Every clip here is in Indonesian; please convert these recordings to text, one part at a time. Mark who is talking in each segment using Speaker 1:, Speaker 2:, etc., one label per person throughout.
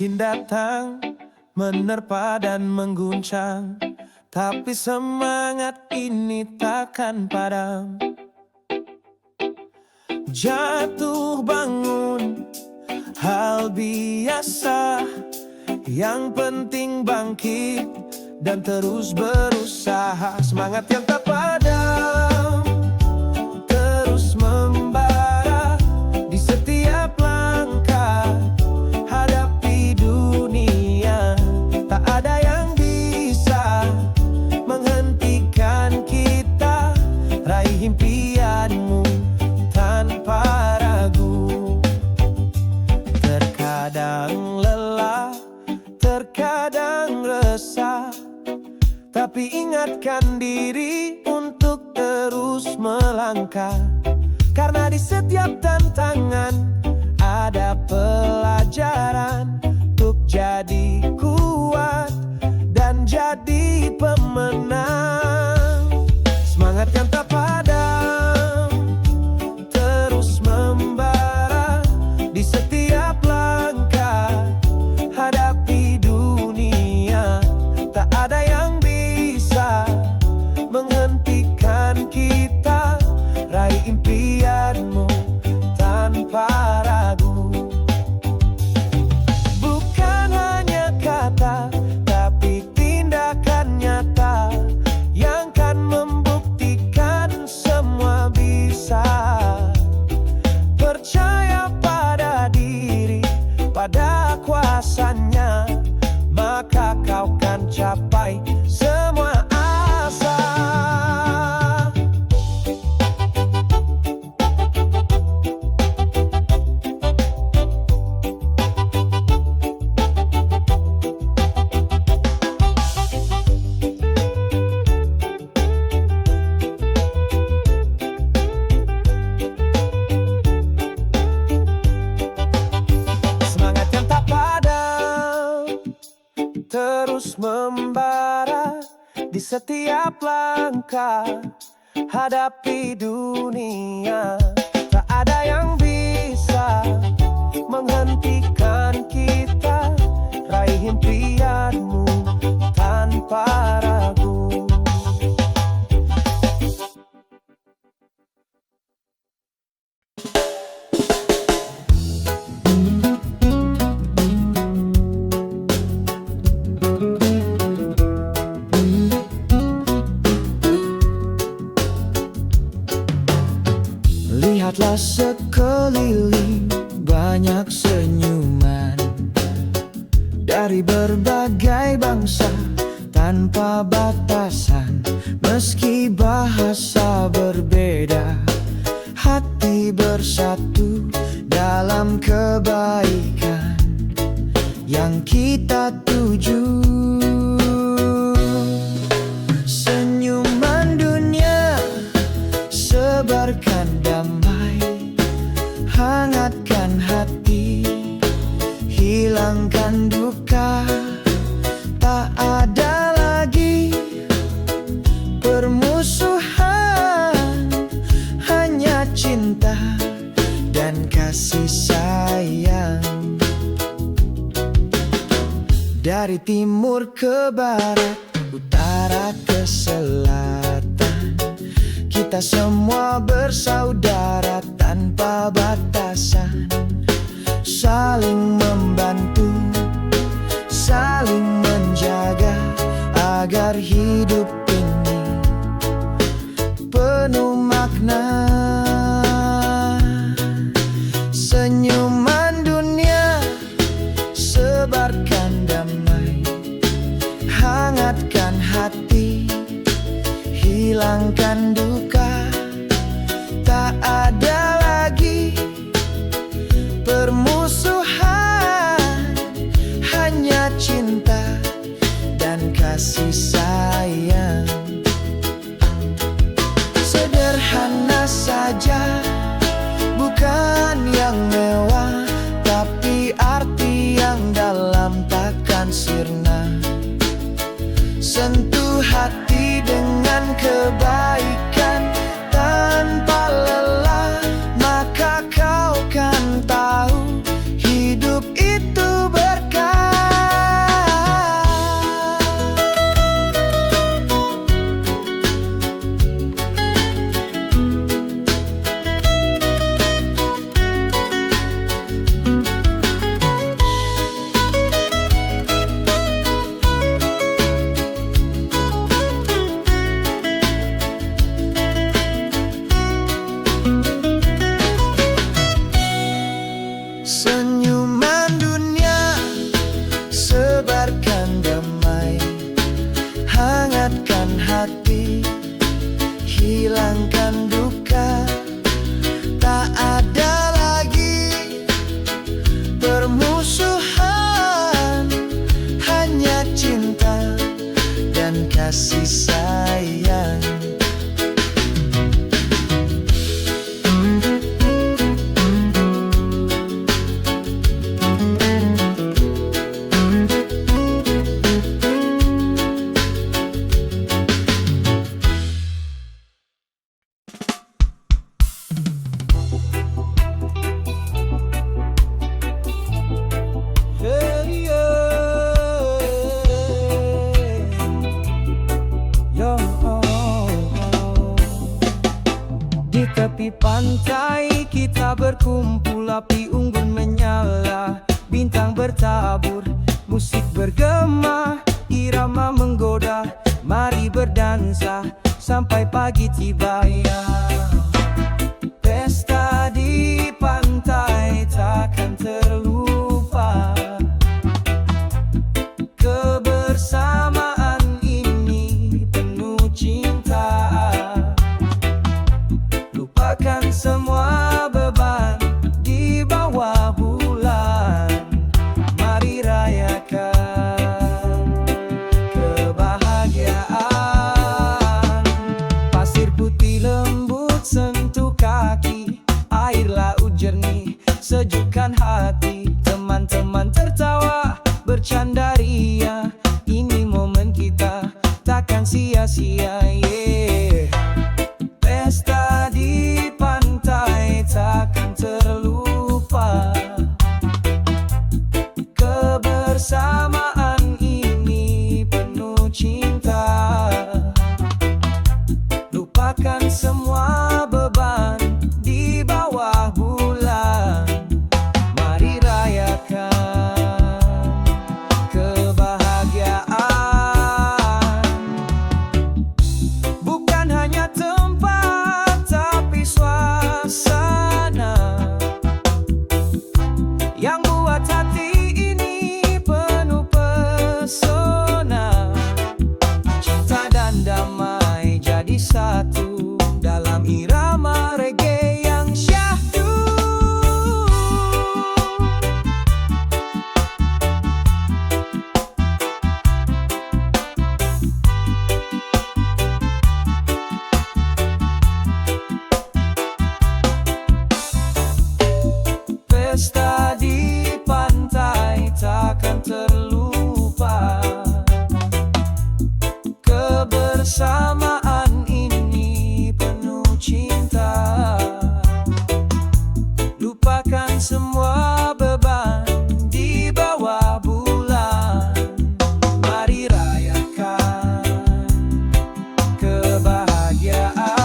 Speaker 1: mungkin datang, menerpa dan mengguncang, tapi semangat ini takkan padam. Jatuh bangun, hal biasa. Yang penting bangkit dan terus berusaha. Semangat yang tak padam terus membara di setiap langkah. Hadapi dunia, tak ada yang bisa menghentikan kita. Raih impianmu tanpa ragu. Terkadang lelah, terkadang resah, tapi ingatkan diri untuk terus melangkah. Karena di setiap tantangan ada pelajaran untuk jadi kuat dan jadi pemenang. Semangat yang tak padam terus membara di setiap langkah. Hadapi dunia, tak ada yang bisa menghentikan kita. Raih impianmu tanpa ragu. Bukan hanya kata, tapi tindakan nyata yang kan membuktikan semua bisa. Percaya pada diri, pada kuasanya, maka kau kan capai semua asa. Semangat yang tak padam terus membara di setiap langkah. Hadapi dunia, tak ada yang bisa menghentikan kita. Raih impianmu tanpa ragu. Lihatlah sekeliling, banyak senyuman dari berbagai bangsa tanpa batasan. Meski bahasa berbeda, hati bersatu dalam kebaikan yang kita tuju. Senyuman dunia, sebarkan damai, hangatkan hati, hilangkan duka. Tak ada lagi permusuhan, hanya cinta dan kasih sayang. Dari timur ke barat, utara ke selatan, kita semua bersaudara tanpa batasan. Saling membantu, saling menjaga, agar hidup ini penuh makna. Senyuman dunia, sebarkan damai, hangatkan hati, hilangkan duka. Tak ada lagi permusuhan, hanya cinta dan kasih sayang. Sederhana saja, bukan yang mewah, tapi arti yang dalam takkan sirna. Sentuh hati dengan kebaikan tanpa lelah, maka kau kan tahu hidup itu berkah. hati, hilangkan duka. Tak ada lagi permusuhan, hanya cinta dan kasih sayang.
Speaker 2: Di tepi pantai kita berkumpul, api unggun menyala, bintang bertabur, musik bergema, irama menggoda. Mari berdansa sampai pagi tiba. Ya, pesta di pantai takkan terlupa. Kebersamaan ini penuh cinta. Lupakan semua beban di bawah bulan. Mari rayakan kebahagiaan. Pasir putih lembut sentuh kaki, air laut jernih sejukkan hati. Teman-teman tertawa bercanda ria, ini momen kita takkan sia-sia. Yeah. Pesta di pantai takkan terlupa. Kebersamaan ini penuh cinta. Lupakan semua beban di bawah bulan. Mari rayakan kebahagiaan. Bukan hanya tempat, tapi suasana yang buat hati ini penuh pesona. Cinta dan damai jadi satu dalam irama reggae yang syahdu. Pesta di pantai takkan terlupa. Kebersamaan ini penuh cinta. Lupakan semua beban di bawah bulan. Mari rayakan kebahagiaan.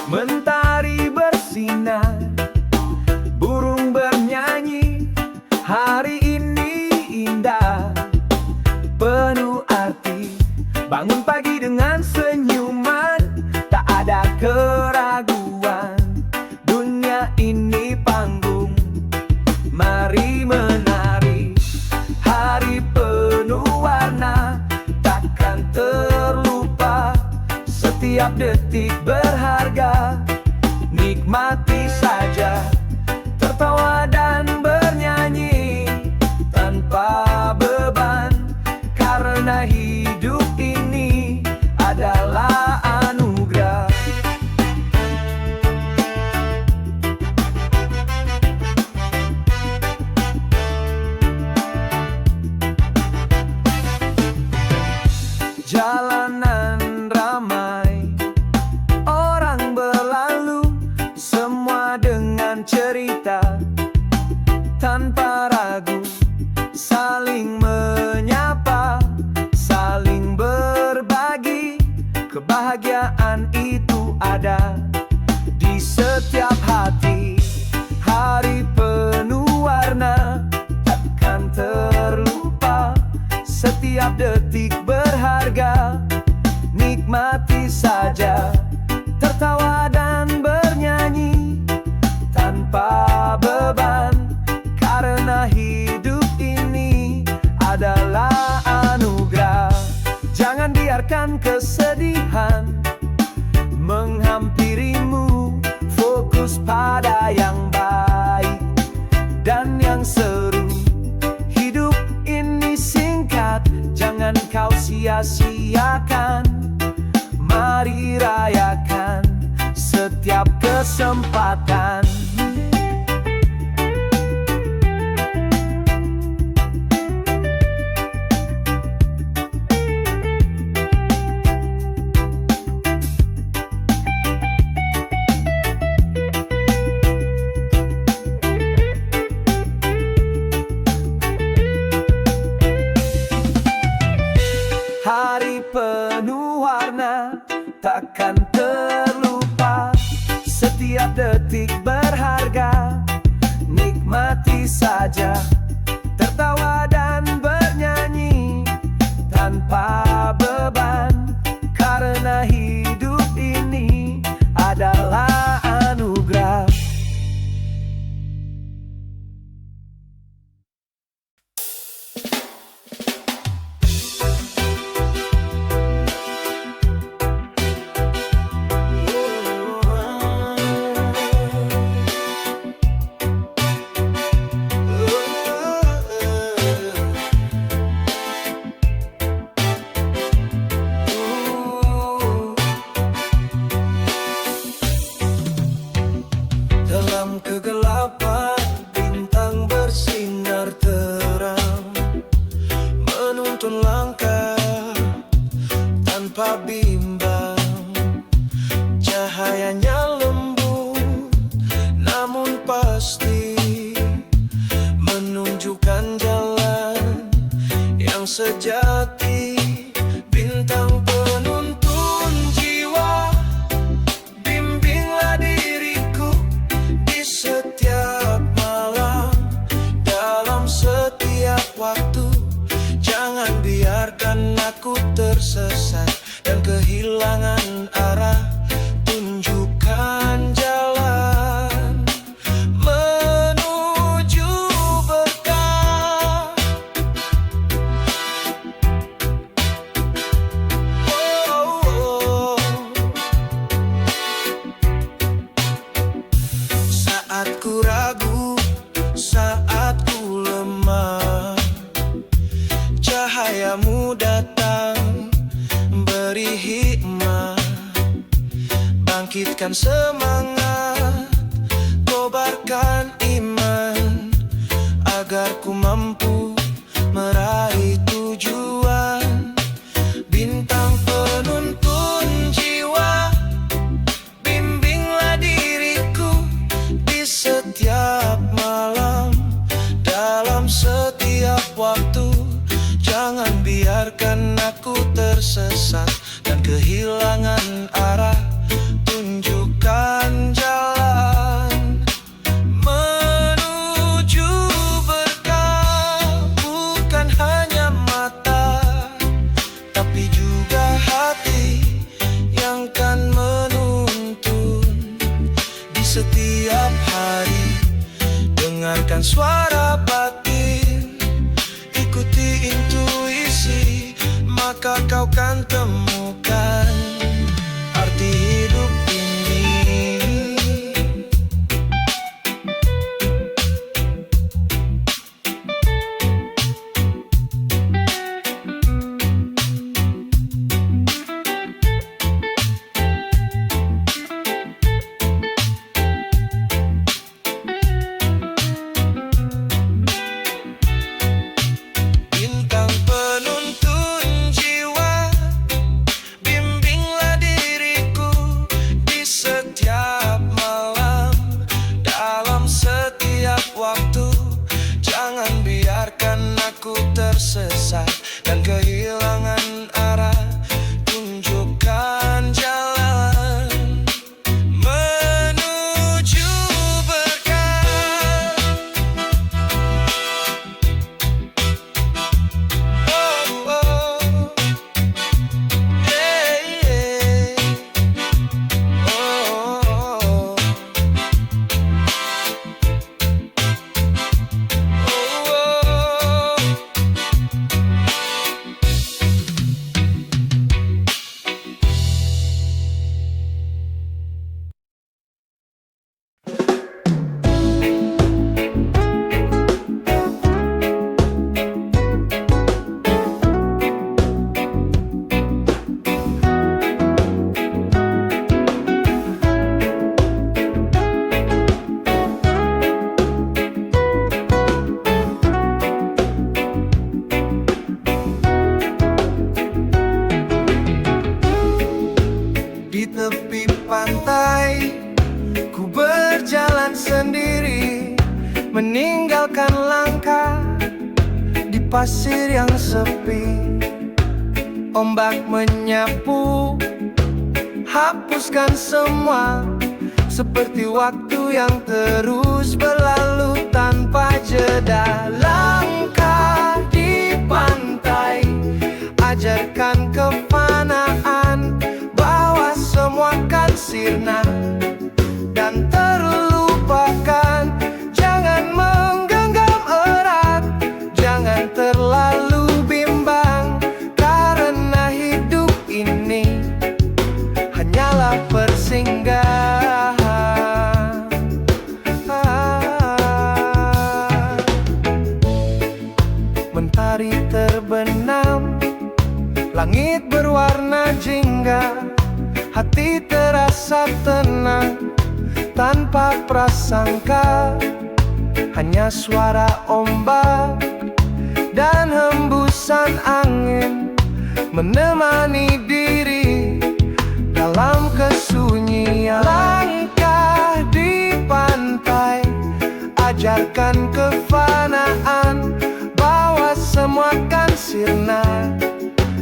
Speaker 2: Mentari bersinar, burung bernyanyi. Hari ini indah, penuh arti. Bangun pagi dengan senyuman, tak ada keraguan. Dunia ini panggung, mari menari. Hari penuh warna, takkan terlupa. Setiap detik berharga, nikmati saja. Tertawa dan bernyanyi tanpa beban, karena hidup ini adalah anugerah. Jalanan ramai, orang berlalu, semua dengan cerita. Tanpa ragu, saling menyapa. sia-siakan. Mari rayakan setiap kesempatan. Hari penuh warna takkan terlupa. Setiap detik berharga, nikmati saja. Tertawa dan bernyanyi tanpa beban, karena hidup ini adalah anugerah.
Speaker 1: Dalam kegelapan bintang bersinar terang, menuntun langkah tanpa bimbang. Cahayanya lembut namun pasti, menunjukkan jalan yang sejati. Bintang penuntun jiwa, bimbinglah diriku di setiap malam, dalam setiap waktu. Jangan biarkan aku tersesat dan kehilangan arah. Tunjukkan jalan menuju berkah. Oh, oh. Saat ku ragu, saat ku lemah, cahayamu datang beri hikmah. Bangkitkan semangat, kobarkan iman, agar ku mampu meraih tujuan. Bintang penuntun jiwa, bimbinglah diriku di setiap malam, dalam setiap waktu. Jangan biarkan aku tersesat dan kehilangan arah. Tunjukkan jalan menuju berkah. Bukan hanya mata, tapi juga hati yang kan menuntun di setiap hari. Dengarkan suara batin, ikuti intuisi, maka kau kan temukan arti hidup ini. Bintang penuntun jiwa, bimbinglah diriku di setiap malam, dalam setiap waktu. Jangan biarkan aku tersesat dan kehilangan arah. Tunjukkan jalan menuju berkah. Oh, oh. Yeah, yeah. Oh, oh. Oh, oh. langkah di pasir yang sepi. Ombak menyapu, hapuskan semua, seperti waktu yang terus berlalu tanpa jeda. Langkah di pantai, ajarkan kefanaan, bahwa semua kan sirna dan terlupakan. Jangan menggenggam erat, jangan terlalu bimbang, karena hidup ini hanyalah persinggahan. Mentari terbenam, langit berwarna jingga, hati terasa tenang tanpa prasangka. Hanya suara ombak dan hembusan angin menemani diri dalam kesunyian. Langkah di pantai, ajarkan kefanaan, bahwa semua kan sirna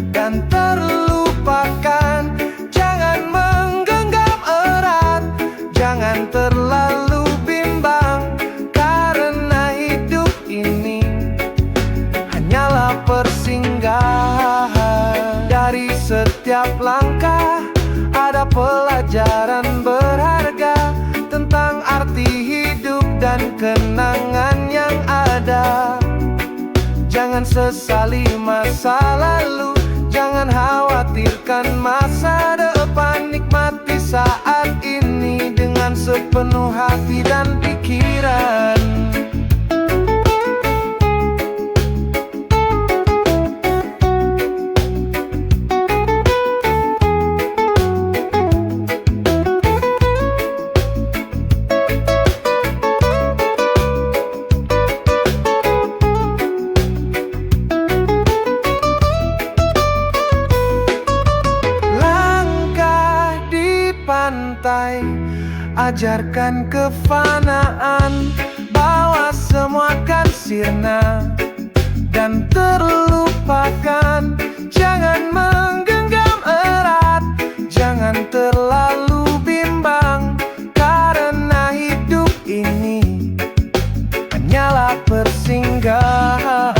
Speaker 1: dan terlupakan. Jangan menggenggam erat, jangan terlalu bimbang, karena hidup ini hanyalah persinggahan. Dari setiap langkah ada pelajaran berharga tentang arti hidup dan kenangan yang ada. Jangan sesali masa lalu, jangan khawatirkan masa depan. Nikmati saat ini dengan sepenuh hati dan pikiran. Pantai, ajarkan kefanaan, bahwa semua kan sirna dan terlupakan. Jangan menggenggam erat, jangan terlalu bimbang, karena hidup ini hanyalah persinggahan.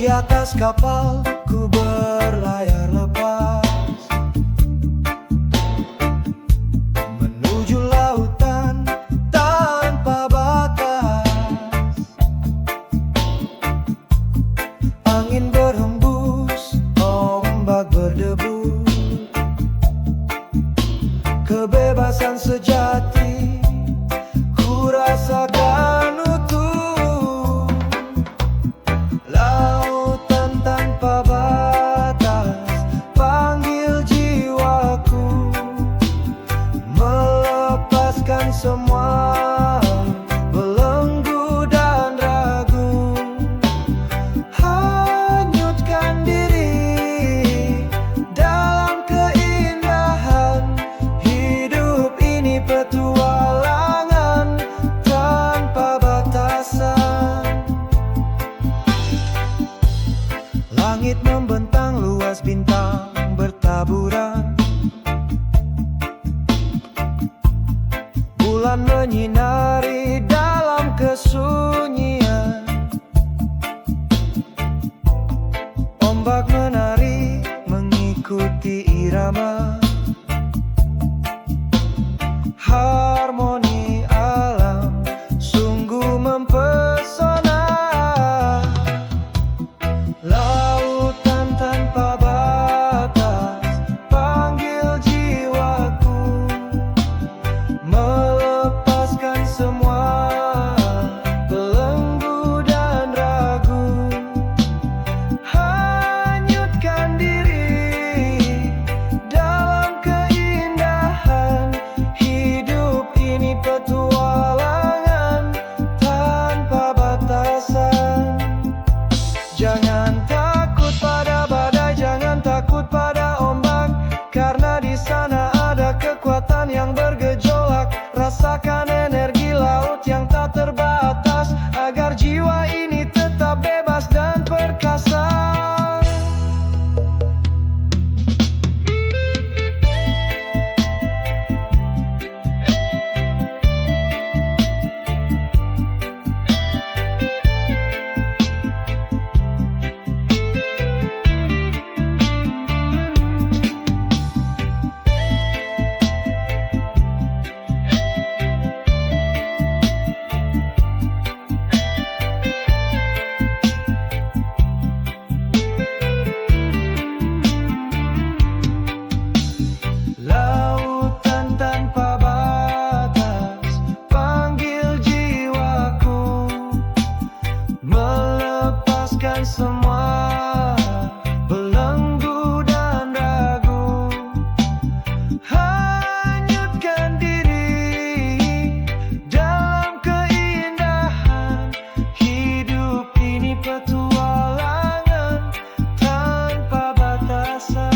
Speaker 1: Di atas kapal ku berlayar lepas, menuju lautan tanpa batas. Angin berhembus, ombak berdebu, kebebasan sejati ku rasakan utuh. Lautan tanpa batas panggil jiwaku, melepaskan semua belenggu dan ragu. Hanyutkan diri dalam keindahan hidup ini, petualangan tanpa batasan. Langit membentang, luas bintang bertaburan, bulan menyinari dalam kesunyian. Ombak menari mengikuti irama, harmoni alam sungguh mempesona. Lautan tanpa batas panggil jiwa. terbatas, agar jiwa ini tetap bebas dan perkasa. Lautan tanpa batas panggil jiwaku, melepaskan semua belenggu dan ragu, hanyutkan diri dalam keindahan hidup ini, petualangan tanpa batasan.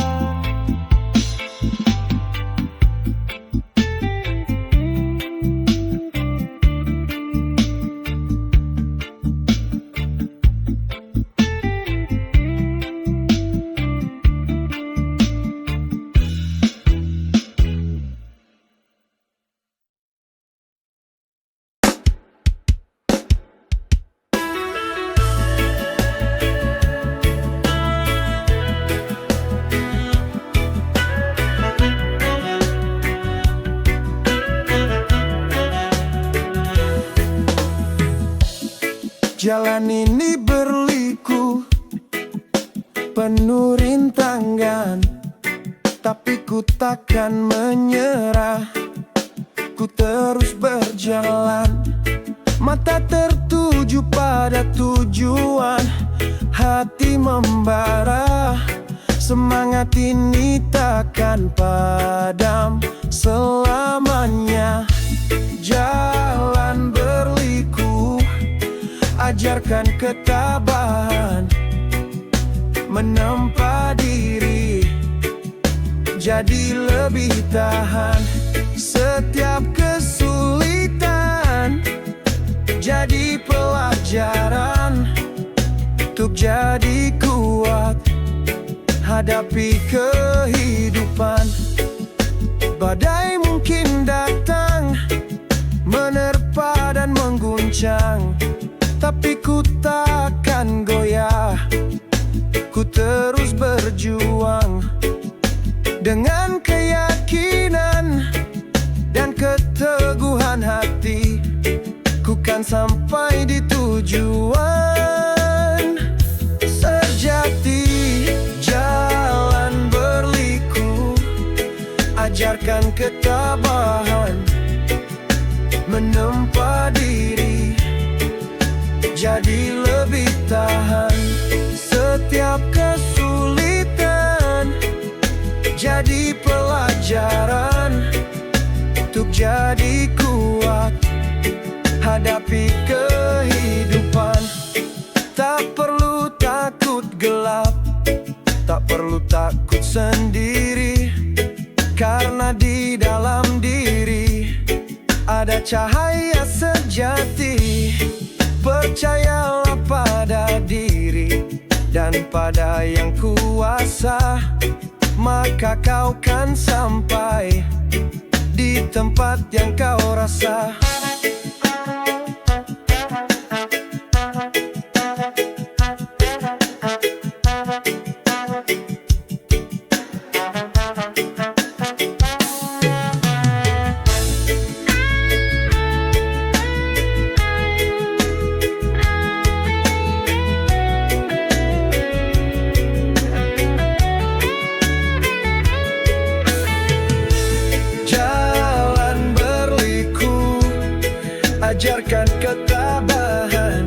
Speaker 1: Jalan ini berliku, penuh rintangan, tapi ku takkan menyerah. Ku terus berjalan, mata tertuju pada tujuan, hati membara. Semangat ini takkan padam selamanya. Jalan berliku, ajarkan ketabahan, menempa diri, jadi lebih tahan. Setiap kesulitan jadi pelajaran, untuk jadi kuat hadapi kehidupan. Badai mungkin datang, menerpa dan mengguncang, tapi ku takkan goyah. Ku terus berjuang dengan keyakinan dan keteguhan hati. Ku kan sampai di tujuan sejati. Jalan berliku, ajarkan ketabahan, menempa diri, jadi lebih tahan. Setiap kesulitan jadi pelajaran, untuk jadi kuat hadapi kehidupan. Tak perlu takut gelap, tak perlu takut sendiri, karena di dalam diri ada cahaya sejati. Percayalah pada diri dan pada yang kuasa, maka kau kan sampai di tempat yang kau rasa. Ajarkan ketabahan,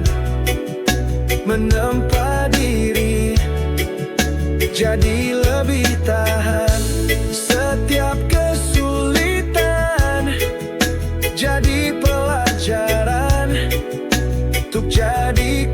Speaker 1: menempa diri, jadi lebih tahan. Setiap kesulitan jadi pelajaran, untuk jadi